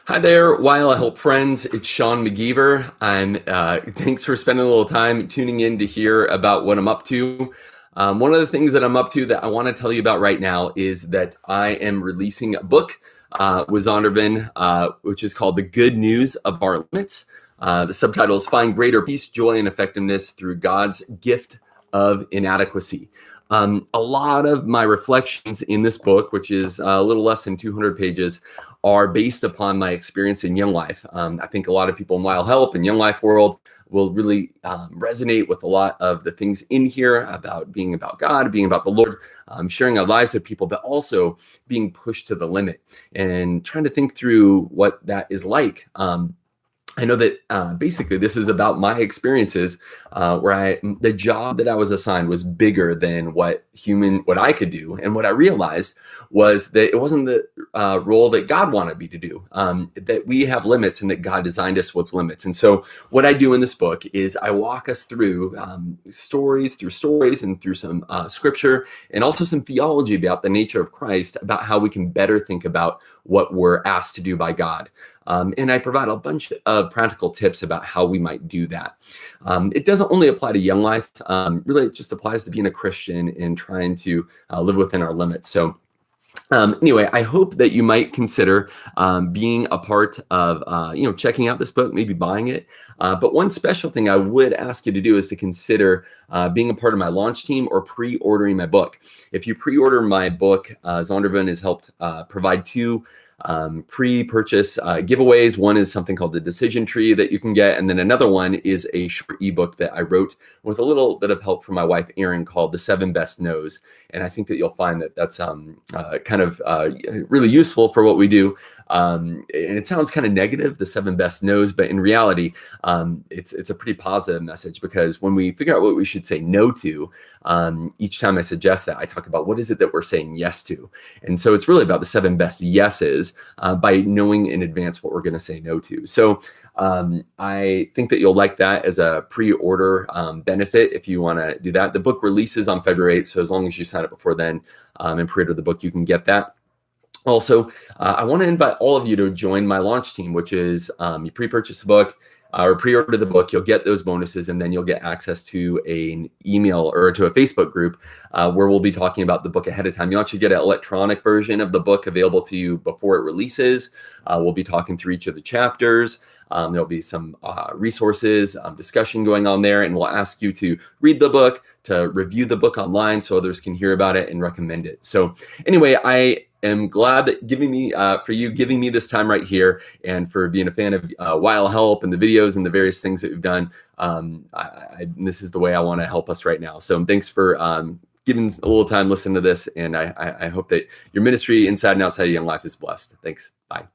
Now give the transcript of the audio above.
Hi there, YLHelp friends. It's Sean McGeever, and thanks for spending a little time tuning in to hear about what I'm up to. One of the things that I'm up to that I want to tell you about right now is that I am releasing a book with Zondervan, which is called The Good News of Our Limits. The subtitle is Find Greater Peace, Joy, and Effectiveness Through God's Gift of Inadequacy. A lot of my reflections in this book, which is a little less than 200 pages, are based upon my experience in Young Life. I think a lot of people in YLHelp and Young Life world will really resonate with a lot of the things in here about being about God, being about the Lord, sharing our lives with people, but also being pushed to the limit and trying to think through what that is like. I know that basically this is about my experiences where the job that I was assigned was bigger than what I could do. And what I realized was that it wasn't the role that God wanted me to do, that we have limits and that God designed us with limits. And so what I do in this book is I walk us through stories and through some scripture and also some theology about the nature of Christ, about how we can better think about what we're asked to do by God. And I provide a bunch of practical tips about how we might do that. It doesn't only apply to Young Life. Really, it just applies to being a Christian and trying to live within our limits. So anyway, I hope that you might consider being a part of, checking out this book, maybe buying it. But one special thing I would ask you to do is to consider being a part of my launch team or pre-ordering my book. If you pre-order my book, Zondervan has helped provide two pre-purchase giveaways. One is something called the decision tree that you can get. And then another one is a short ebook that I wrote with a little bit of help from my wife, Erin, called The 7 Best No's. And I think that you'll find that that's really useful for what we do. And it sounds kind of negative, the 7 best no's, but in reality, it's a pretty positive message, because when we figure out what we should say no to, each time I suggest that, I talk about what is it that we're saying yes to. And so it's really about the 7 best yeses by knowing in advance what we're going to say no to. So I think that you'll like that as a pre-order benefit if you want to do that. The book releases on February 8th, so as long as you sign up before then and pre-order the book, you can get that. Also, I want to invite all of you to join my launch team, which is you pre-purchase the book or pre-order the book, you'll get those bonuses, and then you'll get access to an email or to a Facebook group where we'll be talking about the book ahead of time. You'll actually get an electronic version of the book available to you before it releases. We'll be talking through each of the chapters. There'll be some resources, discussion going on there, and we'll ask you to read the book, to review the book online so others can hear about it and recommend it. So anyway, I am glad that giving me this time right here, and for being a fan of YLHelp and the videos and the various things that we've done. This is the way I want to help us right now. So thanks for giving a little time listening to this, and I hope that your ministry inside and outside of Young Life is blessed. Thanks. Bye.